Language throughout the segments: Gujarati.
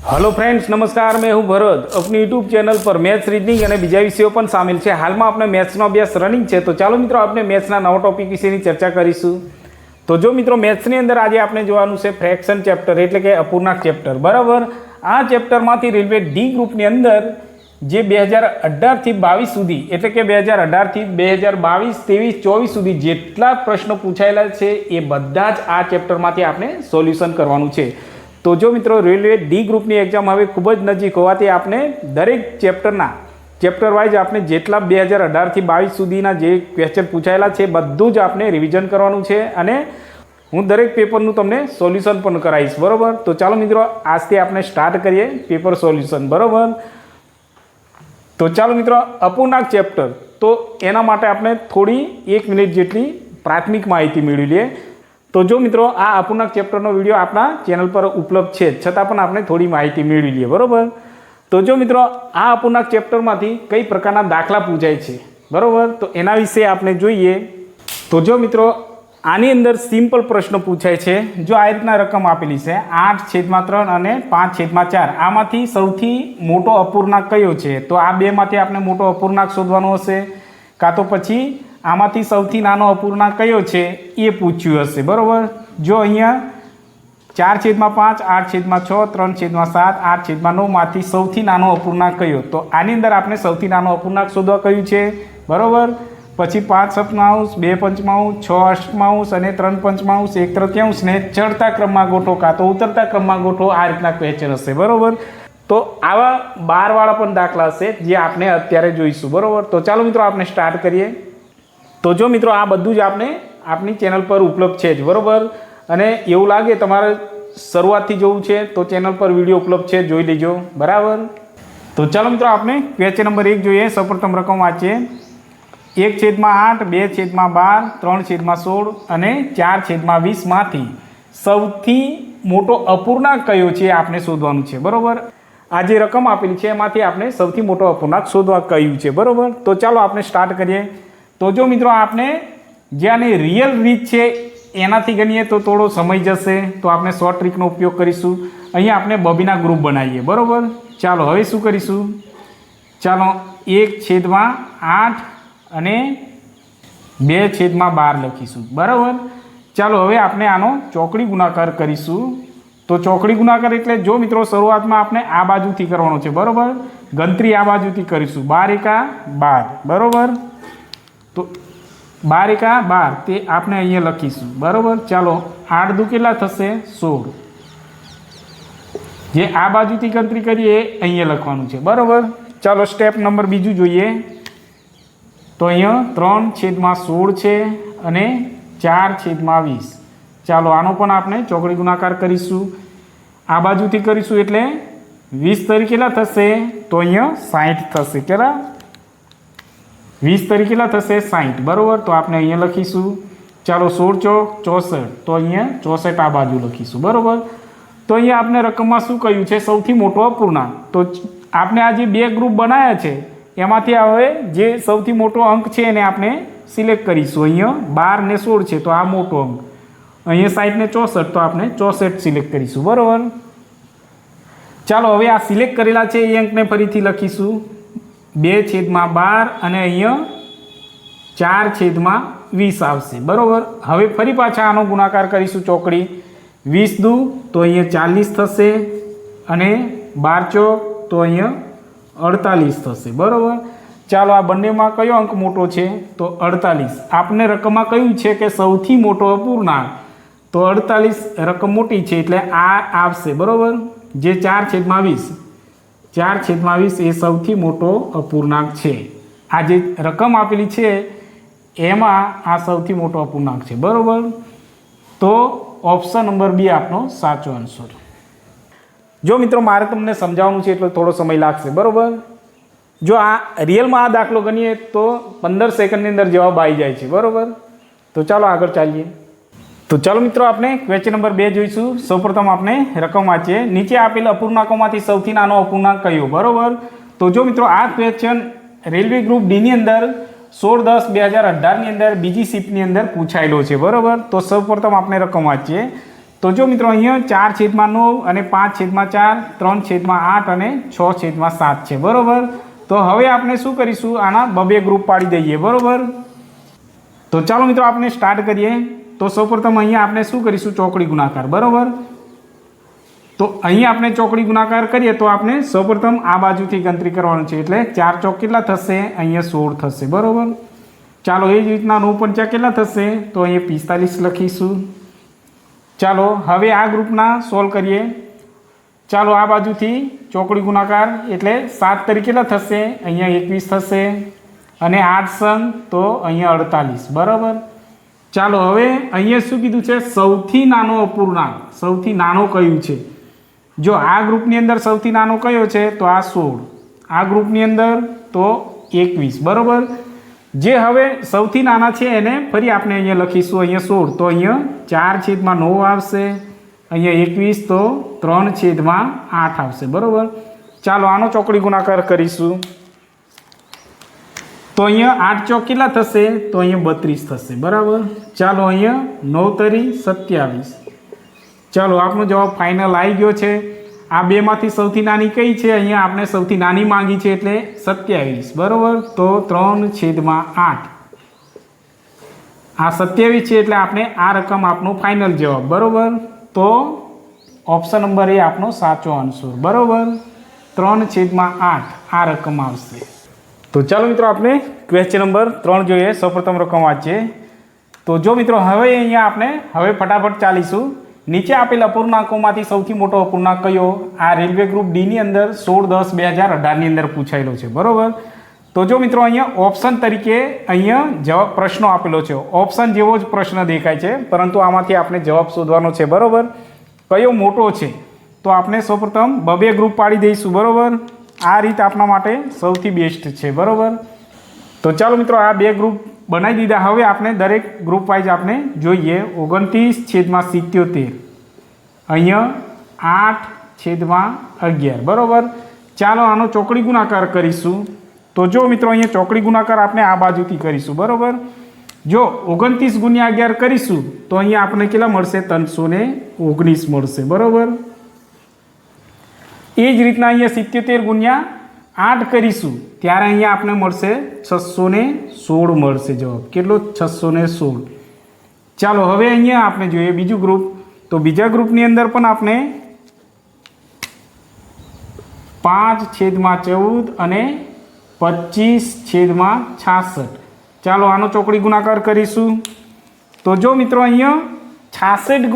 हेलो फ्रेंड्स, नमस्कार। मैं हूं भरत। अपनी यूट्यूब चैनल पर मैथ्स रीजनिंग और बीजा विषयों पण शामिल है। हाल में आपने मैथ्सनो अभ्यास रनिंग है, तो चलो मित्रों आपने मैथ्सना नवा टॉपिक विषय चर्चा करीशुं। तो जो मित्रों मैथ्सनी अंदर आज आपने जोवानुं छे फ्रेक्शन चैप्टर एटले के अपूर्णांक चैप्टर, बराबर। आ चैप्टर में रेलवे डी ग्रुपनी अंदर जे 2018 થી 22 સુધી એટલે કે 2018 થી 2022 23 24 સુધી જેટલા પ્રશ્નો પૂછાયેલા છે એ બધા જ આ ચેપ્ટરમાંથી આપણે સોલ્યુશન કરવાનું છે। તો જો મિત્રો રેલવે ડી ગ્રુપની એક્ઝામ હવે ખૂબ જ નજીક હોવાથી આપણે દરેક ચેપ્ટર વાઇઝ આપણે જેટલા 2018 થી 22 સુધીના જે ક્વેશ્ચન પૂછાયેલા છે બધું જ આપણે રિવિઝન કરવાનું છે અને હું દરેક પેપરનું તમને સોલ્યુશન પણ કરાવીશ, બરાબર। તો ચાલો મિત્રો આજથી આપણે સ્ટાર્ટ કરીએ પેપર સોલ્યુશન, બરાબર। तो चलो मित्रों अपूर्णांक चैप्टर, तो एना माटे आपने थोड़ी 1 मिनिट जेटली प्राथमिक माहिती मेळवी लीए। तो जो मित्रों आ अपूर्णांक चैप्टरनो विडियो आपणा चेनल पर उपलब्ध है, छतां पण आपने थोड़ी माहिती मेळवी लीए, बराबर। तो जो मित्रों आ अपूर्णांक चैप्टरमांथी कई प्रकारना दाखला पूछाय छे, बराबर। तो एना विषे आपने जोईए। तो जो मित्रों आनी अंदर सिंपल प्रश्न पूछाय छे। जो आ रीतना रकम आपेली छे 8/3 અને 5/4, आमांथी सौथी मोटो अपूर्णांक कयो छे? तो आ बे मांथी आपणे मोटो अपूर्णांक शोधवानो हशे, कां तो पछी आमांथी सौथी नानो अपूर्णांक कयो छे ए पूछ्युं हशे, बराबर। जो अहींया 4/5, 8/6, 3/7, 8/9 मांथी सौथी नानो अपूर्णांक कयो? तो आनी अंदर आपणे सौथी नानो अपूर्णांक शोधवा कह्युं छे, बराबर। पछी 5 सप्तमांश, 2 पंचमांश, 6 अष्टमांश અને 3 पंचमांश, 1/3 ने चढ़ता क्रम में गोठो का तो उतरता क्रम में गोठो। आ रीतना क्वेश्चन हशे, बराबर। तो आवा 12 वाला पण दाखला हशे जे आपणे अत्यारे जोईशुं, बराबर। तो चालो मित्रों आपणे स्टार्ट करीए। तो जो मित्रों आ बधुं ज आपणे आपणी चेनल पर उपलब्ध छे ज, बराबर। अने एवुं लागे तमारे शरूआतथी जोवुं छे तो चेनल पर विडियो उपलब्ध छे, जोई लेजो, बराबर। तो चालो मित्रों आपणे क्वेश्चन नंबर 1 जोईए। सौप्रथम रकम वांचीए। 1/8, 2/12, 3/16 અને 4/20 मांथी सौथी मोटो अपूर्णांक कयो छे आपने शोधवानुं छे, बराबर। आ जे रकम आपेली छे एमांथी आपने सौथी मोटो अपूर्णांक शोधवा कह्युं छे, बराबर। तो चालो आपने स्टार्ट करीए। तो जो मित्रों आपने जे आनी रियल रीत छे एनाथी गणीए तो थोड़ो समय जशे, तो आपने शॉर्ट ट्रीकनो उपयोग करीशुं। अहींया आपने बबीना ग्रुप बनावीए, बराबर। चालो हवे शुं करीशुं? चालो 1/8 અને 2/12 લખીશું, બરાબર। ચાલો હવે આપણે આનો ચોકડી ગુણાકાર કરીશું। તો ચોકડી ગુણાકાર એટલે જો મિત્રો શરૂઆતમાં આપણે આ બાજુથી કરવાનો છે, બરાબર। ગણતરી આ બાજુથી કરીશું। 12 એકા 12, બરાબર। તો 12 એકા 12 તે આપણે અહીંયા લખીશું, બરાબર। ચાલો 8 દુ કેટલા થશે? 16। જે આ બાજુથી ગણતરી કરીએ અહીંયા લખવાનું છે, બરાબર। ચાલો સ્ટેપ નંબર બીજું જોઈએ। तो अहीं 3/16 है अने 4/20। चलो आनो पण आपणे चौकड़ी गुणाकार करीशुं। आ बाजुथी करीशुं एटले 20 तरी केटला थशे? तो अहीं 60 थशे। केटला? 20 तरी केटला थशे? 60, बराबर। तो आपणे अहीं लखीशुं। चलो 16 चौक 64, तो अहीं 64 आ बाजू लखीशुं, बराबर। तो अहीं आपणे रकममां शुं कह्युं छे? सौथी मोटो अपूर्णांक। तो आपणे आ जे बे ग्रुप बनाव्या छे एमांथी हवे जे सौथी मोटो अंक छे एने आपणे सिलेक्ट करीशुं। अहीं 12 ने 16 छे तो आ मोटो अंक, अहीं 60 ने 64 तो आपणे 64 सिलेक्ट करीशुं, बराबर। चालो हवे आ सिलेक्ट करेला छे ए अंकने फरीथी लखीशुं। 2/12 अने अहीं 4/20 आवशे, बराबर। हवे फरी पाछा आनो गुणाकार करीशुं चौकड़ी। 20 दू तो अहीं 40 थशे अने 12 चौक तो अहीं 48 थशे, बराबर। चालो आ बंनेमां कयो अंक मोटो छे? तो 48। आपने रकममां कह्युं छे के सौथी मोटो अपूर्णांक, तो 48 रकम मोटी छे एटले आ आवशे, बराबर। जे 4/20, 4/20 ए सौथी मोटो अपूर्णांक छे। आ जे रकम आपेली छे एमां आ सौथी मोटो अपूर्णांक छे, बराबर। तो ऑप्शन नंबर बी आपनो साचो आंसर। जो मित्रों मारे तमने समझाववानुं छे એટલે થોડો સમય લાગશે, બરોબર। જો આ રિયલમાં આ દાખલો ગણીએ તો 15 સેકન્ડની અંદર જવાબ આવી જાય છે, બરોબર। તો ચાલો આગળ ચાલીએ। તો ચાલો મિત્રો આપણે ક્વેશ્ચન નંબર 2 જોઈશું। સૌપ્રથમ આપણે રકમ વાંચીએ। નીચે આપેલ અપૂર્ણાંકોમાંથી સૌથી નાનો અપૂર્ણાંક કયો? બરોબર। તો જો મિત્રો આ ક્વેશ્ચન રેલવે ગ્રુપ ડી ની અંદર 16/10/2018 ની અંદર બીજી શિફ્ટની અંદર પૂછાયેલો છે, બરોબર। તો સૌપ્રથમ આપણે રકમ વાંચીએ। તો જો મિત્રો અહીંયા 4/9 અને 5/4, 3/8 અને 6/7 છે, બરોબર. તો હવે આપણે શું કરીશું, આના બબે ગ્રુપ પાડી દઈએ, બરોબર. તો ચાલો મિત્રો આપણે સ્ટાર્ટ કરીએ. તો સૌપ્રથમ અહીંયા આપણે શું કરીશું, ચોકડી ગુણાકાર, બરોબર. તો અહીંયા આપણે ચોકડી ગુણાકાર કરીએ તો આપણે સૌપ્રથમ આ બાજુથી ગણતરી કરવાનું છે, એટલે 4 ચોક કેટલા થશે, અહીંયા 16 થશે, બરોબર. ચાલો એ જ રીતના 9 કેટલા થશે, તો અહીંયા 45 લખીશું. ચાલો હવે આ ગ્રુપના સોલ્વ કરીએ. ચાલો આ બાજુથી ચોકડી ગુણાકાર એટલે 7 તરીકે કેટલા થશે, અહીંયા 21 થશે અને 8 સંગ તો અહીંયા 48, બરાબર. ચાલો હવે અહીંયા શું કીધું છે, સૌથી નાનો અપૂર્ણાંક, સૌથી નાનો કયું છે. જો આ ગ્રુપની અંદર સૌથી નાનો કયો છે તો આ 16, આ ગ્રુપની અંદર તો 21, બરાબર. જે હવે સૌથી નાના છે એને ફરી આપણે અહીંયા લખીશું, અહીંયા 16 તો અહીંયા 4/9 આવશે, અહીંયા 21 તો 3/8 આવશે, બરાબર. ચાલો આનો ચોકડી ગુણાકાર કરીશું. તો અહીંયા 8 ચોક કેટલા થશે, તો અહીંયા 32 થશે, બરાબર. ચાલો અહીંયા 9 તરી 27. ચાલો આપણો જવાબ ફાઇનલ આવી ગયો છે. આ બેમાંથી સૌથી નાની કઈ છે, અહીંયા આપણે સૌથી નાની માંગી છે એટલે 27, બરાબર. તો 3/8 આ 27 છે એટલે આપણે આ રકમ આપણો ફાઇનલ જવાબ, બરાબર. તો ઓપ્શન નંબર એ આપણો સાચો આન્સર, બરાબર. 3/8 આ રકમ આવશે. તો ચાલો મિત્રો આપણે ક્વેશ્ચન નંબર 3 જોઈએ. સૌપ્રથમ રકમ વાંચીએ. તો જો મિત્રો હવે અહીંયા આપણે હવે ફટાફટ ચાલીશું. નીચે આપેલા અપૂર્ણાંકોમાંથી સૌથી મોટો અપૂર્ણાંક કયો, આ રેલવે ગ્રુપ ડીની અંદર 16/10/2018ની અંદર પૂછાયેલો છે, બરાબર. તો જો મિત્રો અહીંયા ઓપ્શન તરીકે અહીંયા જવાબ પ્રશ્નો આપેલો છે, ઓપ્શન જેવો જ પ્રશ્ન દેખાય છે, પરંતુ આમાંથી આપણે જવાબ શોધવાનો છે, બરાબર. કયો મોટો છે તો આપણે સૌપ્રથમ બબે ગ્રુપ પાડી દઈશું, બરાબર. આ રીત આપણા માટે સૌથી બેસ્ટ છે, બરાબર. તો ચાલો મિત્રો આ બે ગ્રુપ બનાવી દીધા. હવે આપણે દરેક ગ્રુપ વાઇઝ આપણે જોઈએ. 29/77 અહીંયા 8/11, બરાબર. ચાલો આનો ચોકડી ગુણાકાર કરીશું. તો જો મિત્રો અહીંયા ચોકડી ગુણાકાર આપણે આ બાજુથી કરીશું, બરાબર. જો 29 × 11 કરીશું તો અહીંયા આપણે કેટલા મળશે, 319 મળશે, બરાબર. એ જ રીતના અહીંયા 77 × 8 કરીશું ત્યારે અહીંયા આપણે મળશે 616 મળશે જવાબ. કેટલો, 616. ચાલો હવે અહીંયા આપણે જોઈએ બીજું ગ્રુપ. તો બીજા ગ્રુપની અંદર પણ આપણે 5/14 અને 25/66. ચાલો આનો ચોકડી ગુણાકાર કરીશું. તો જો મિત્રો અહીંયા 66 ×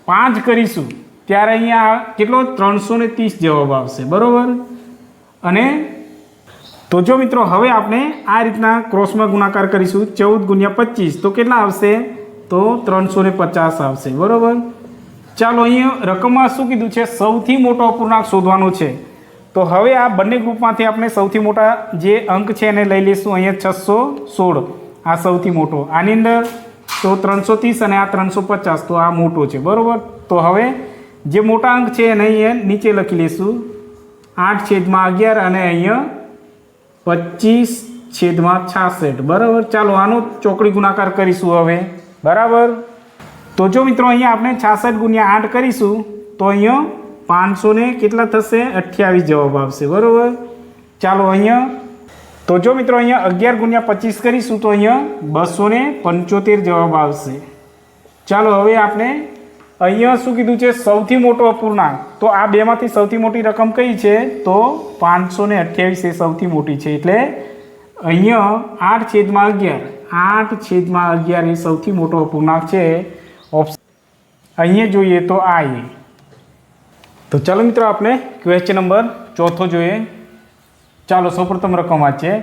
5 કરીશું ત્યારે અહીંયા કેટલો, 330 જવાબ આવશે, બરાબર. અને તો જો મિત્રો હવે આપણે આ રીતના ક્રોસમાં ગુણાકાર કરીશું. 14 × 25 તો કેટલા આવશે, તો 350 આવશે, બરાબર. ચાલો અહીંયા રકમમાં શું કીધું છે, સૌથી મોટો અપૂર્ણાંક શોધવાનો છે. તો હવે આ બંને ગ્રુપમાંથી આપણે સૌથી મોટા જે અંક છે એને લઈ લઈશું. અહીંયા 616 આ સૌથી મોટો, આની અંદર તો 330 અને આ 350 તો આ મોટો છે, બરાબર. તો હવે જે મોટા અંક છે એને અહીંયા નીચે લખી લઈશું, 8/11 અને અહીંયા 25/66, બરાબર. ચાલો આનો ચોકડી ગુણાકાર કરીશું હવે, બરાબર. તો જો મિત્રો અહીંયા આપણે 66 × 8 કરીશું તો અહીંયા 500 ને કેટલા થશે, 28 જવાબ આવશે, બરાબર. ચાલો અહીંયા તો જો મિત્રો અહીંયા 11 × 25 કરીશું તો અહીંયા 275 જવાબ આવશે. ચાલો હવે આપણે અહીંયા શું કીધું છે, સૌથી મોટો અપૂર્ણાંક. તો આ બેમાંથી સૌથી મોટી રકમ કઈ છે, તો 528 એ સૌથી મોટી છે, એટલે અહીંયા 8/11 એ સૌથી મોટો અપૂર્ણાંક છે. ઓપ્શન અહીંયા જોઈએ તો આ એ. તો ચાલો મિત્રો આપણે ક્વેશ્ચન નંબર 4 જોઈએ. ચાલો સૌપ્રથમ રકમ વાંચીએ.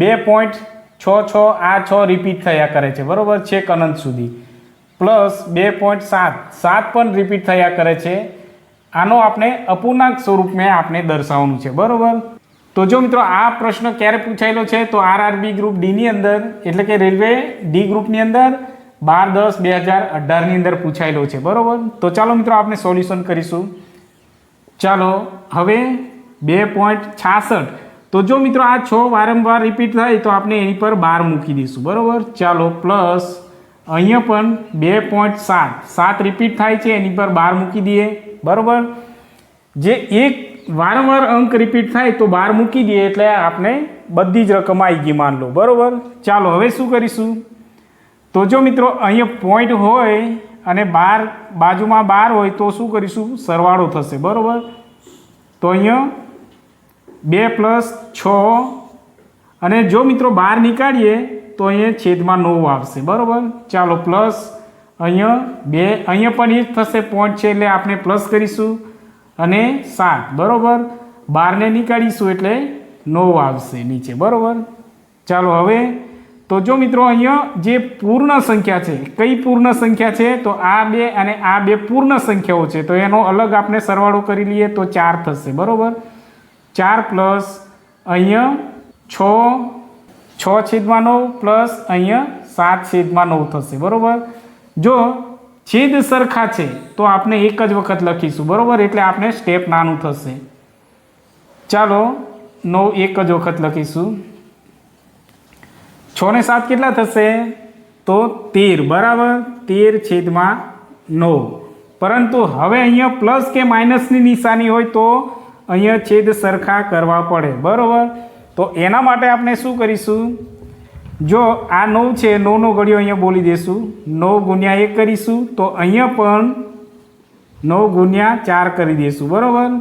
2.66 આ 6 રિપીટ થયા કરે છે, બરાબર, છેક અનંત સુધી. પ્લસ 2.7 પણ રિપીટ થયા કરે છે. આનો આપણે અપૂર્ણાંક સ્વરૂપમાં આપણે દર્શાવવાનું છે, બરાબર. તો જો મિત્રો આ પ્રશ્ન ક્યારે પૂછાયેલો છે, તો આરઆરબી ગ્રુપ ડીની અંદર, એટલે કે રેલવે ડી ગ્રુપની અંદર 12/10/2018ની અંદર પૂછાયેલો છે, બરાબર. તો ચાલો મિત્રો આપણે સોલ્યુશન કરીશું. ચાલો હવે 2.66 તો જો મિત્રો આ 6 વારંવાર રિપીટ થાય તો આપણે એની પર 12 મૂકી દઈશું, બરાબર. ચાલો પ્લસ અહીંયા પણ 2.7 રિપીટ થાય છે, એની પર 12 મૂકી દઈએ, બરાબર. જે એક વારંવાર અંક રિપીટ થાય તો 12 મૂકી દઈએ એટલે આપણે બધી જ રકમ આવી ગઈ માન લો, બરાબર. ચાલો હવે શું કરીશું, તો જો મિત્રો અહીંયા પોઈન્ટ હોય અને બાજુમાં 12 હોય તો શું કરીશું, સરવાળો થશે, બરાબર. તો અહીંયા 2 + 6 અને જો મિત્રો 12 નીકાળીએ તો અહીંયા છેદમાં 9 આવશે, બરાબર. ચાલો પ્લસ અહીંયા 2, અહીંયા પણ એ જ થશે, પોઈન્ટ છે એટલે આપણે પ્લસ કરીશું અને 7, બરાબર. 12ને નીકાળીશું એટલે 9 આવશે નીચે, બરાબર. ચાલો હવે તો જો મિત્રો અહીંયા જે પૂર્ણ સંખ્યા છે, કઈ પૂર્ણ સંખ્યા છે, તો આ 2 અને આ 2 પૂર્ણ સંખ્યાઓ છે, તો એનો અલગ આપણે સરવાળો કરી લઈએ તો 4 થશે, બરાબર. 4 પ્લસ અહીંયા 6/9 પ્લસ અહીંયા 7/9 થશે, બરાબર. જો છેદ સરખા છે તો આપણે એક જ વખત લખીશું, બરાબર, એટલે આપણે સ્ટેપ નાનું થશે. ચાલો 9 એક જ વખત લખીશું. 6 ને 7 કેટલા થશે, તો 13, બરાબર. 13/9. પરંતુ હવે અહીંયા પ્લસ કે માઇનસની નિશાની હોય તો અહીંયા છેદ સરખા કરવા પડે, બરાબર. તો એના માટે આપણે શું કરીશું, જો આ 9 છે, 9નો ઘડિયો અહીંયા બોલી દઈશું, 9 × 1 કરીશું, તો અહીંયા પણ 9 × 4 કરી દઈશું, બરાબર.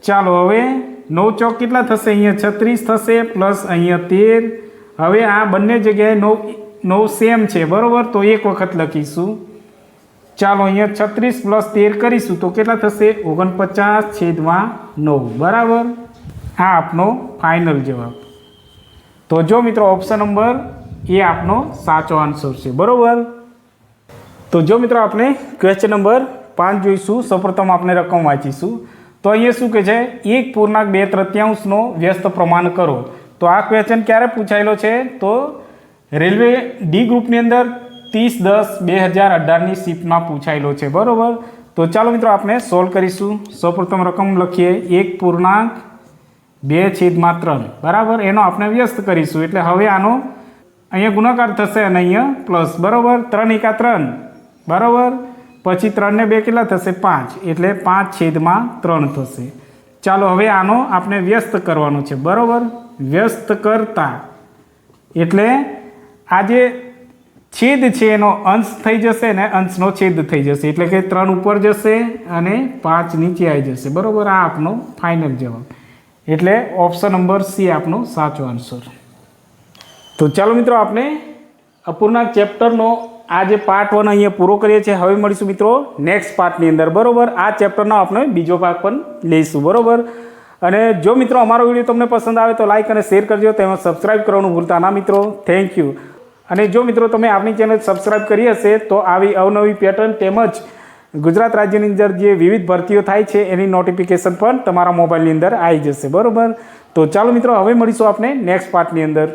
ચાલો હવે 9 ચોક કેટલા થશે, અહીંયા 36 થશે, પ્લસ અહીંયા 13. હવે આ બંને જગ્યાએ 9 સેમ છે, બરાબર, તો એક વખત લખીશું. ચાલો અહીંયા 36 + 13 કરીશું તો કેટલા થશે, 49/9, બરાબર. આ આપનો ફાઇનલ જવાબ. તો જો મિત્રો ઓપ્શન નંબર એ આપનો સાચો આન્સર છે, બરાબર. તો જો મિત્રો આપણે ક્વેશ્ચન નંબર 5 જોઈશું. સૌપ્રથમ આપણે રકમ વાંચીશું. તો અહીંયા શું કહે છે, 1.2/3 વ્યસ્ત પ્રમાણ કરો. તો આ ક્વેશ્ચન ક્યારે પૂછાયેલો છે, તો રેલવે ડી ગ્રુપની અંદર 30/10/2018ની શિફ્ટમાં પૂછાયેલો છે, બરાબર. તો ચાલો મિત્રો આપણે સોલ્વ કરીશું. સૌપ્રથમ રકમ લખીએ 1.2/3, બરાબર. એનો આપણે વ્યસ્ત કરીશું એટલે હવે આનો અહીંયા ગુણાકાર થશે અને અહીંયા પ્લસ, બરાબર. 3 × 3, બરાબર. પછી 3 ને 2 કેટલા થશે, 5, એટલે 5/3 થશે. ચાલો હવે આનો આપણે વ્યસ્ત કરવાનો છે, બરાબર. વ્યસ્ત કરતા એટલે આ જે છેદ છે એનો અંશ થઈ જશે ને અંશનો છેદ થઈ જશે, એટલે કે 3 ઉપર જશે અને 5 નીચે આવી જશે, બરાબર. આ આપનો ફાઇનલ જવાબ, એટલે ઓપ્શન નંબર સી આપનો સાચો આન્સર. તો ચાલો મિત્રો આપણે અપૂર્ણાંક ચેપ્ટરનો આ જે પાર્ટ 1 અહીંયા પૂરો કરીએ છીએ. હવે મળીશું મિત્રો નેક્સ્ટ પાર્ટની અંદર, બરાબર. આ ચેપ્ટરનો આપણે બીજો ભાગ પણ લઈશું, બરાબર. અને જો મિત્રો અમારો વિડીયો તમને પસંદ આવે તો લાઇક અને શેર કરજો, તેમજ સબસ્ક્રાઈબ કરવાનું ભૂલતા ના મિત્રો. Thank you. અને જો મિત્રો તમે આપણી ચેનલ સબસ્ક્રાઈબ કરી હશે તો આવી અવનવી પેટર્ન તેમજ ગુજરાત રાજ્યની અંદર જે વિવિધ ભરતીઓ થાય છે એની નોટિફિકેશન પણ તમારા મોબાઈલની અંદર આવી જશે, બરાબર. તો ચાલો મિત્રો હવે મળીશું આપણે નેક્સ્ટ પાર્ટની અંદર.